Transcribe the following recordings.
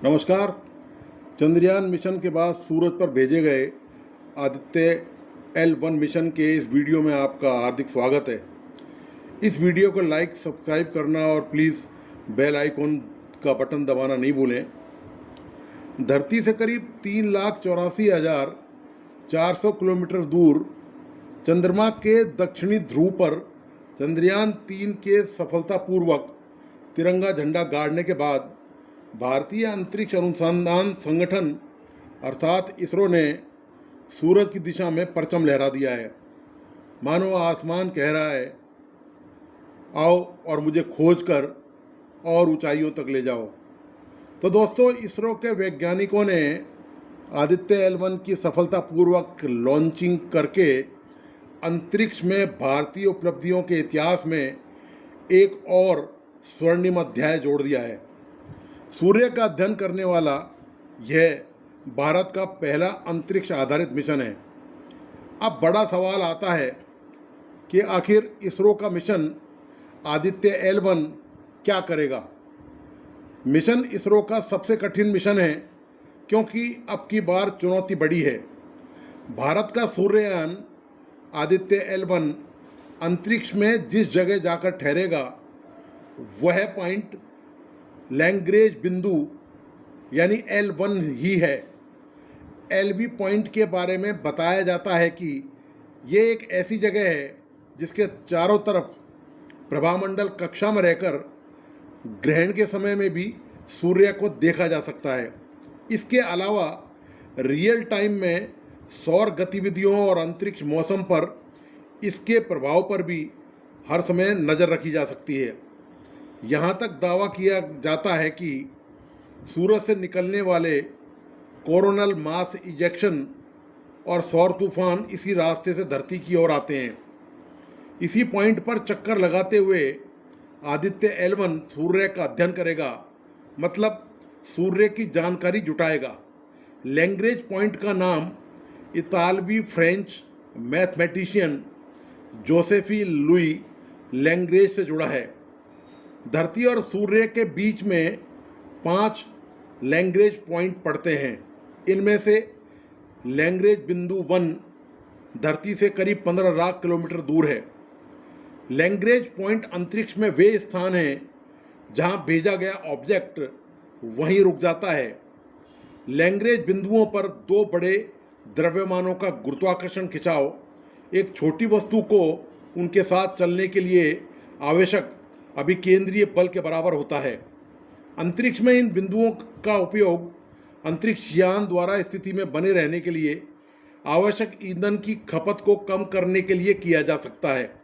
नमस्कार। चंद्रयान मिशन के बाद सूरज पर भेजे गए आदित्य L1 मिशन के इस वीडियो में आपका हार्दिक स्वागत है। इस वीडियो को लाइक सब्सक्राइब करना और प्लीज़ बेल आइकॉन का बटन दबाना नहीं भूलें। धरती से करीब 3,84,400 किलोमीटर दूर चंद्रमा के दक्षिणी ध्रुव पर चंद्रयान 3 के सफलतापूर्वक तिरंगा झंडा गाड़ने के बाद भारतीय अंतरिक्ष अनुसंधान संगठन अर्थात इसरो ने सूरज की दिशा में परचम लहरा दिया है। मानो आसमान कह रहा है, आओ और मुझे खोज कर और ऊंचाइयों तक ले जाओ। तो दोस्तों, इसरो के वैज्ञानिकों ने आदित्य L1 की सफलतापूर्वक लॉन्चिंग करके अंतरिक्ष में भारतीय उपलब्धियों के इतिहास में एक और स्वर्णिम अध्याय जोड़ दिया है। सूर्य का अध्ययन करने वाला यह भारत का पहला अंतरिक्ष आधारित मिशन है। अब बड़ा सवाल आता है कि आखिर इसरो का मिशन आदित्य L1 क्या करेगा। मिशन इसरो का सबसे कठिन मिशन है क्योंकि अब की बार चुनौती बड़ी है। भारत का सूर्ययान आदित्य L1 अंतरिक्ष में जिस जगह जाकर ठहरेगा वह पॉइंट लैग्रेंज बिंदु यानी L1 ही है। LV पॉइंट के बारे में बताया जाता है कि ये एक ऐसी जगह है जिसके चारों तरफ प्रभामंडल कक्षा में रहकर ग्रहण के समय में भी सूर्य को देखा जा सकता है। इसके अलावा रियल टाइम में सौर गतिविधियों और अंतरिक्ष मौसम पर इसके प्रभाव पर भी हर समय नज़र रखी जा सकती है। यहाँ तक दावा किया जाता है कि सूरज से निकलने वाले कोरोनल मास इजेक्शन और सौर तूफान इसी रास्ते से धरती की ओर आते हैं। इसी पॉइंट पर चक्कर लगाते हुए आदित्य L1 सूर्य का अध्ययन करेगा, मतलब सूर्य की जानकारी जुटाएगा। लैग्रेंज पॉइंट का नाम इतालवी फ्रेंच मैथमेटिशियन जोसेफी लुई लैग्रेंज से जुड़ा है। धरती और सूर्य के बीच में 5 लैग्रेंज पॉइंट पड़ते हैं। इनमें से लैग्रेंज बिंदु 1 धरती से करीब 15 लाख किलोमीटर दूर है। लैग्रेंज पॉइंट अंतरिक्ष में वे स्थान हैं जहां भेजा गया ऑब्जेक्ट वहीं रुक जाता है। लैग्रेंज बिंदुओं पर दो बड़े द्रव्यमानों का गुरुत्वाकर्षण खिंचाव एक छोटी वस्तु को उनके साथ चलने के लिए आवश्यक अभिकेंद्रीय बल के बराबर होता है। अंतरिक्ष में इन बिंदुओं का उपयोग अंतरिक्ष यान द्वारा स्थिति में बने रहने के लिए आवश्यक ईंधन की खपत को कम करने के लिए किया जा सकता है।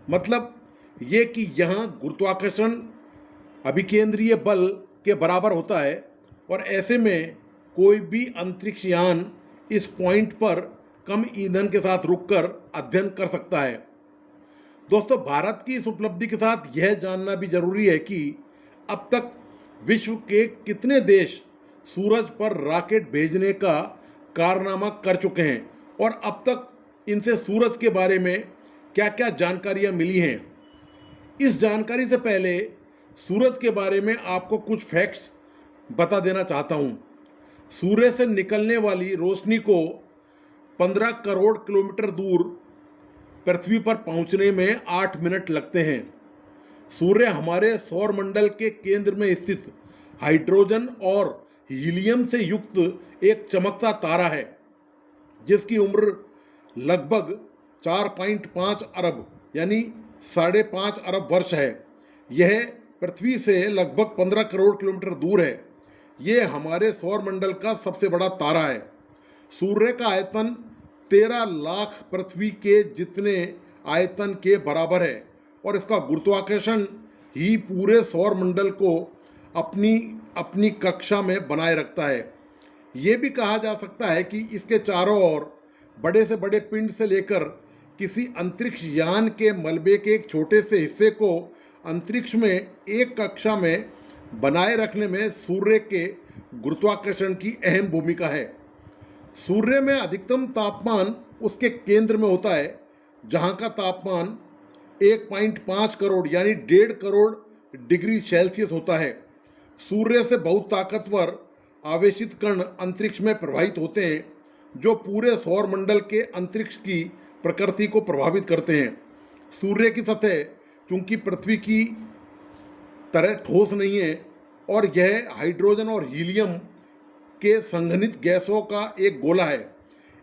मतलब ये कि यहाँ गुरुत्वाकर्षण अभिकेंद्रीय बल के बराबर होता है और ऐसे में कोई भी अंतरिक्ष यान इस पॉइंट पर कम ईंधन के साथ रुककर अध्ययन कर सकता है। दोस्तों, भारत की इस उपलब्धि के साथ यह जानना भी जरूरी है कि अब तक विश्व के कितने देश सूरज पर रॉकेट भेजने का कारनामा कर चुके हैं और अब तक इनसे सूरज के बारे में क्या क्या जानकारियां मिली हैं। इस जानकारी से पहले सूरज के बारे में आपको कुछ फैक्ट्स बता देना चाहता हूं। सूर्य से निकलने वाली रोशनी को 15 करोड़ किलोमीटर दूर पृथ्वी पर पहुंचने में 8 मिनट लगते हैं। सूर्य हमारे सौर मंडल के केंद्र में स्थित हाइड्रोजन और हीलियम से युक्त एक चमकता तारा है जिसकी उम्र लगभग 4.5 अरब यानी 5.5 अरब वर्ष है। यह पृथ्वी से लगभग 15 करोड़ किलोमीटर दूर है। यह हमारे सौर मंडल का सबसे बड़ा तारा है। सूर्य का आयतन 13 लाख पृथ्वी के जितने आयतन के बराबर है और इसका गुरुत्वाकर्षण ही पूरे सौर मंडल को अपनी कक्षा में बनाए रखता है। ये भी कहा जा सकता है कि इसके चारों ओर बड़े से बड़े पिंड से लेकर किसी अंतरिक्ष यान के मलबे के एक छोटे से हिस्से को अंतरिक्ष में एक कक्षा में बनाए रखने में सूर्य के गुरुत्वाकर्षण की अहम भूमिका है। सूर्य में अधिकतम तापमान उसके केंद्र में होता है जहाँ का तापमान 1.5 करोड़ यानी 1.5 करोड़ डिग्री सेल्सियस होता है। सूर्य से बहुत ताकतवर आवेशित कण अंतरिक्ष में प्रवाहित होते हैं जो पूरे सौर मंडल के अंतरिक्ष की प्रकृति को प्रभावित करते हैं। सूर्य की सतह चूंकि पृथ्वी की तरह ठोस नहीं है और यह हाइड्रोजन और हीलियम के संघनित गैसों का एक गोला है,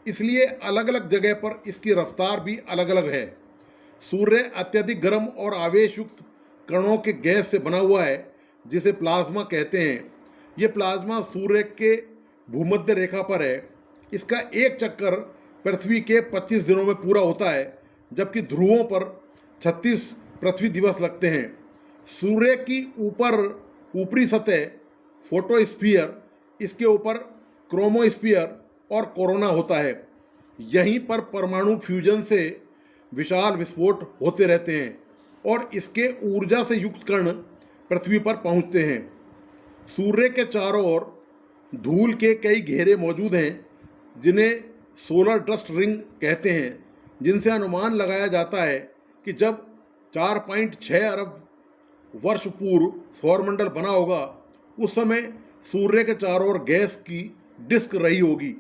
इसलिए अलग अलग जगह पर इसकी रफ्तार भी अलग अलग है। सूर्य अत्यधिक गर्म और आवेश युक्त कणों के गैस से बना हुआ है जिसे प्लाज्मा कहते हैं। ये प्लाज्मा सूर्य के भूमध्य रेखा पर है। इसका एक चक्कर पृथ्वी के 25 दिनों में पूरा होता है, जबकि ध्रुवों पर 36 पृथ्वी दिवस लगते हैं। सूर्य की ऊपरी सतह फोटोस्फीयर, इसके ऊपर क्रोमोस्फीयर और कोरोना होता है। यहीं पर परमाणु फ्यूजन से विशाल विस्फोट होते रहते हैं और इसके ऊर्जा से युक्त कण पृथ्वी पर पहुंचते हैं। सूर्य के चारों ओर धूल के कई घेरे मौजूद हैं जिन्हें सोलर डस्ट रिंग कहते हैं, जिनसे अनुमान लगाया जाता है कि जब 4.6 अरब वर्ष पूर्व सौरमंडल बना होगा उस समय सूर्य के चारों ओर गैस की डिस्क रही होगी।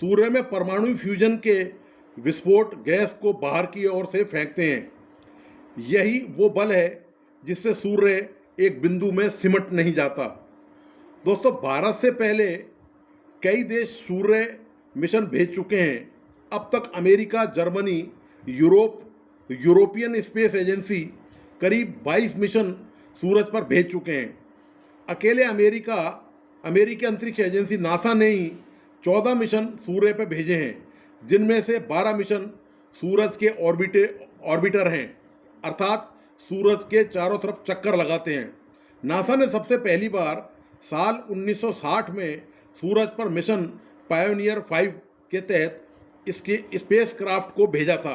सूर्य में परमाणु फ्यूजन के विस्फोट गैस को बाहर की ओर से फेंकते हैं। यही वो बल है जिससे सूर्य एक बिंदु में सिमट नहीं जाता। दोस्तों, भारत से पहले कई देश सूर्य मिशन भेज चुके हैं। अब तक America, Germany, European space agency करीब 22 मिशन सूरज पर भेज चुके हैं। अकेले अमेरिकी अंतरिक्ष एजेंसी नासा ने ही 14 मिशन सूर्य पर भेजे हैं, जिनमें से 12 मिशन सूरज के ऑर्बिटर हैं, अर्थात सूरज के चारों तरफ चक्कर लगाते हैं। नासा ने सबसे पहली बार साल 1960 में सूरज पर मिशन पायोनियर 5 के तहत इसके स्पेसक्राफ्ट को भेजा था।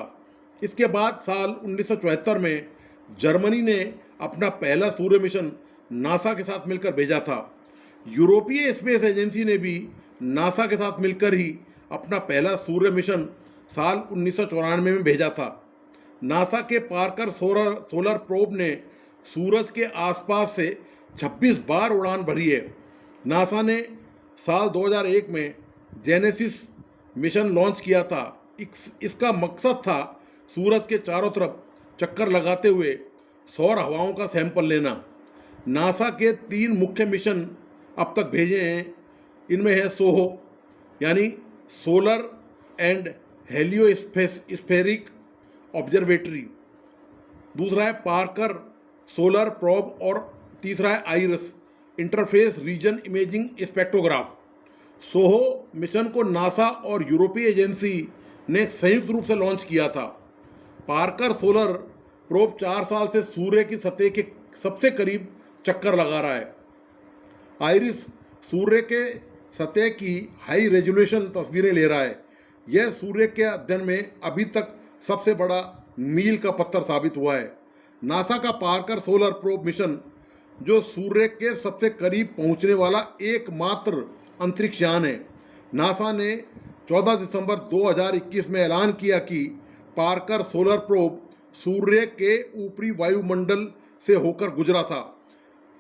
इसके बाद साल 1974 में जर्मनी ने अपना पहला सूर्य मिशन नासा के साथ मिलकर भेजा था। यूरोपीय स्पेस एजेंसी ने भी नासा के साथ मिलकर ही अपना पहला सूर्य मिशन साल 1994 में भेजा था। नासा के पार्कर सोलर प्रोब ने सूरज के आसपास से 26 बार उड़ान भरी है। नासा ने साल 2001 में जेनेसिस मिशन लॉन्च किया था। इसका मकसद था सूरज के चारों तरफ चक्कर लगाते हुए सौर हवाओं का सैंपल लेना। नासा के 3 मुख्य मिशन अब तक भेजे हैं। इनमें है सोहो यानी सोलर एंड हेलियोस्फेरिक ऑब्जर्वेटरी, दूसरा है पार्कर सोलर प्रोब और तीसरा है IRIS interface region imaging spectrograph. SOHO mission को नासा और यूरोपीय एजेंसी ने संयुक्त रूप से लॉन्च किया था। पार्कर सोलर प्रोब 4 साल से सूर्य की सतह के सबसे करीब चक्कर लगा रहा है। आइरिस सूर्य के सतह की हाई रेजोल्यूशन तस्वीरें ले रहा है। यह सूर्य के अध्ययन में अभी तक सबसे बड़ा मील का पत्थर साबित हुआ है। नासा का पार्कर सोलर प्रोब मिशन, जो सूर्य के सबसे करीब पहुंचने वाला एकमात्र अंतरिक्ष यान है। नासा ने 14 दिसंबर 2021 में ऐलान किया कि पार्कर सोलर प्रोब सूर्य के ऊपरी वायुमंडल से होकर गुजरा था,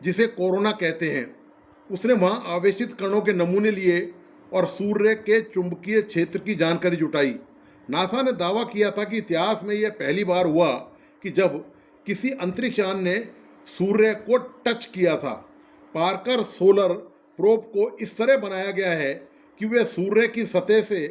जिसे कोरोना कहते हैं। उसने वहां आवेशित कणों के नमूने लिए और सूर्य के चुंबकीय क्षेत्र की जानकारी जुटाई। नासा ने दावा किया था कि इतिहास में यह पहली बार हुआ कि जब किसी अंतरिक्ष यान ने सूर्य को टच किया था। पार्कर सोलर प्रोब को इस तरह बनाया गया है कि वे सूर्य की सतह से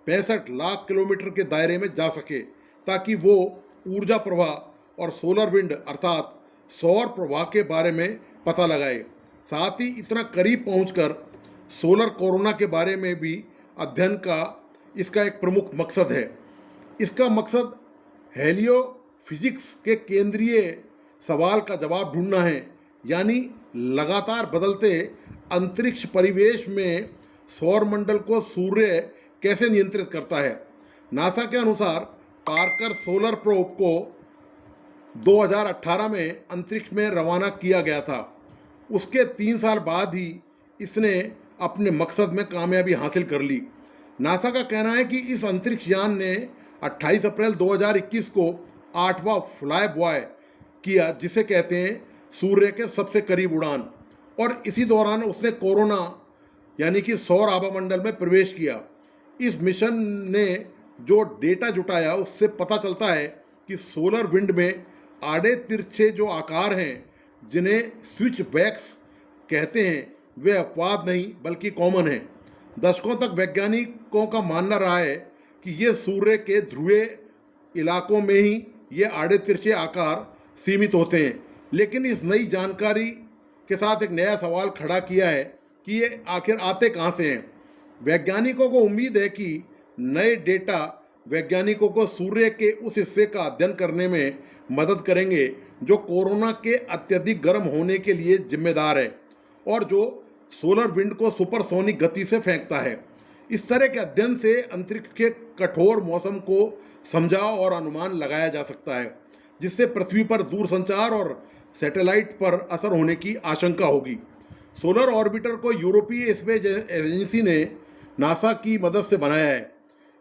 65 लाख किलोमीटर के दायरे में जा सके, ताकि वो ऊर्जा प्रवाह और सोलर विंड अर्थात सौर प्रवाह के बारे में पता लगाए। साथ ही इतना करीब पहुंचकर सोलर कोरोना के बारे में भी अध्ययन का इसका एक प्रमुख मकसद है। इसका मकसद हेलियो फिजिक्स के केंद्रीय सवाल का जवाब ढूंढना है, यानी लगातार बदलते अंतरिक्ष परिवेश में सौरमंडल को सूर्य कैसे नियंत्रित करता है। नासा के अनुसार पार्कर सोलर प्रोब को 2018 में अंतरिक्ष में रवाना किया गया था। उसके 3 साल बाद ही इसने अपने मकसद में कामयाबी हासिल कर ली। नासा का कहना है कि इस अंतरिक्ष यान ने 28 अप्रैल 2021 को 8वां फ्लाई बॉय किया, जिसे कहते हैं सूर्य के सबसे करीब उड़ान, और इसी दौरान उसने कोरोना यानी कि सौर आभामंडल में प्रवेश किया। इस मिशन ने जो डेटा जुटाया उससे पता चलता है कि सोलर विंड में आड़े तिरछे जो आकार हैं जिन्हें स्विच बैक्स कहते हैं वे अपवाद नहीं बल्कि कॉमन हैं। दशकों तक वैज्ञानिकों का मानना रहा है कि ये सूर्य के ध्रुवीय इलाकों में ही ये आड़े तिरछे आकार सीमित होते हैं, लेकिन इस नई जानकारी के साथ एक नया सवाल खड़ा किया है कि ये आखिर आते कहाँ से हैं। वैज्ञानिकों को उम्मीद है कि नए डेटा वैज्ञानिकों को सूर्य के उस हिस्से का अध्ययन करने में मदद करेंगे जो कोरोना के अत्यधिक गर्म होने के लिए जिम्मेदार है और जो सोलर विंड को सुपरसोनिक गति से फेंकता है। इस तरह के अध्ययन से अंतरिक्ष के कठोर मौसम को समझा और अनुमान लगाया जा सकता है, जिससे पृथ्वी पर दूरसंचार और सैटेलाइट पर असर होने की आशंका होगी। सोलर ऑर्बिटर को यूरोपीय स्पेस एजेंसी ने नासा की मदद से बनाया है।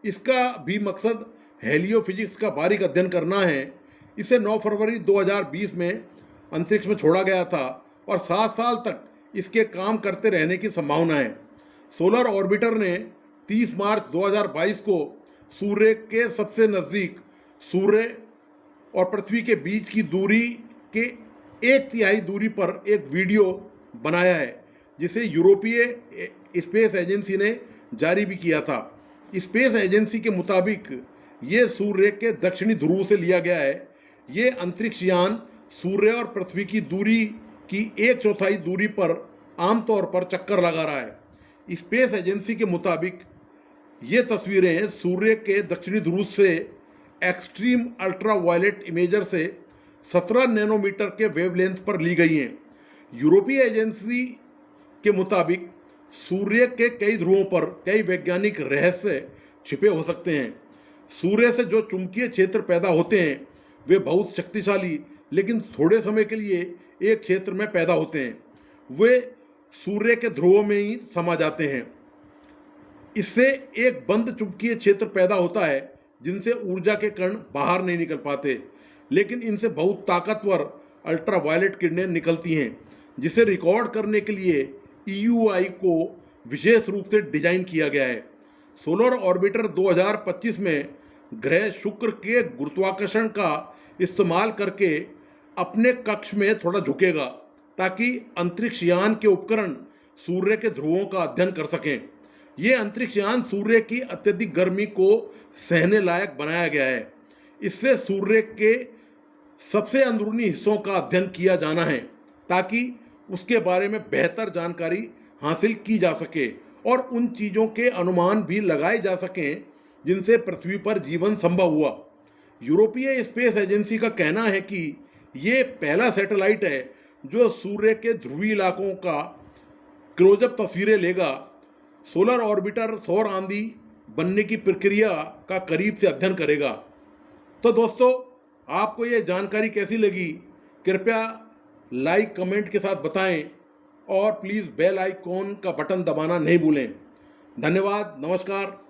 इसका भी मकसद हेलियोफिजिक्स का बारीक अध्ययन करना है। इसे 9 फरवरी 2020 में अंतरिक्ष में छोड़ा गया था और 7 साल तक इसके काम करते रहने की संभावना है। सोलर ऑर्बिटर ने 30 मार्च 2022 को सूर्य के सबसे नज़दीक सूर्य और पृथ्वी के बीच की दूरी के 1/3 दूरी पर एक वीडियो बनाया है, जिसे यूरोपीय स्पेस एजेंसी ने जारी भी किया था। स्पेस एजेंसी के मुताबिक ये सूर्य के दक्षिणी ध्रुव से लिया गया है। ये अंतरिक्ष यान सूर्य और पृथ्वी की दूरी की 1/4 दूरी पर आमतौर पर चक्कर लगा रहा है। स्पेस एजेंसी के मुताबिक ये तस्वीरें सूर्य के दक्षिणी ध्रुव से एक्सट्रीम अल्ट्रावायलेट इमेजर से 17 नैनोमीटर के वेवलेंथ पर ली गई हैं। यूरोपीय एजेंसी के मुताबिक सूर्य के कई ध्रुवों पर कई वैज्ञानिक रहस्य छिपे हो सकते हैं। सूर्य से जो चुंबकीय क्षेत्र पैदा होते हैं वे बहुत शक्तिशाली लेकिन थोड़े समय के लिए एक क्षेत्र में पैदा होते हैं। वे सूर्य के ध्रुवों में ही समा जाते हैं। इससे एक बंद चुंबकीय क्षेत्र पैदा होता है जिनसे ऊर्जा के कण बाहर नहीं निकल पाते, लेकिन इनसे बहुत ताकतवर अल्ट्रावायलेट किरणें निकलती हैं, जिसे रिकॉर्ड करने के लिए EUI को विशेष रूप से डिजाइन किया गया है। सोलर ऑर्बिटर 2025 में ग्रह शुक्र के गुरुत्वाकर्षण का इस्तेमाल करके अपने कक्ष में थोड़ा झुकेगा ताकि अंतरिक्ष यान के उपकरण सूर्य के ध्रुवों का अध्ययन कर सकें। ये अंतरिक्ष यान सूर्य की अत्यधिक गर्मी को सहने लायक बनाया गया है। इससे सूर्य के सबसे अंदरूनी हिस्सों का अध्ययन किया जाना है ताकि उसके बारे में बेहतर जानकारी हासिल की जा सके और उन चीज़ों के अनुमान भी लगाए जा सकें जिनसे पृथ्वी पर जीवन संभव हुआ। यूरोपीय स्पेस एजेंसी का कहना है कि ये पहला सैटेलाइट है जो सूर्य के ध्रुवीय इलाकों का क्लोजअप तस्वीरें लेगा। सोलर ऑर्बिटर सौर आंधी बनने की प्रक्रिया का करीब से अध्ययन करेगा। तो दोस्तों, आपको ये जानकारी कैसी लगी कृपया लाइक कमेंट के साथ बताएं और प्लीज़ बेल आइकॉन का बटन दबाना नहीं भूलें। धन्यवाद, नमस्कार।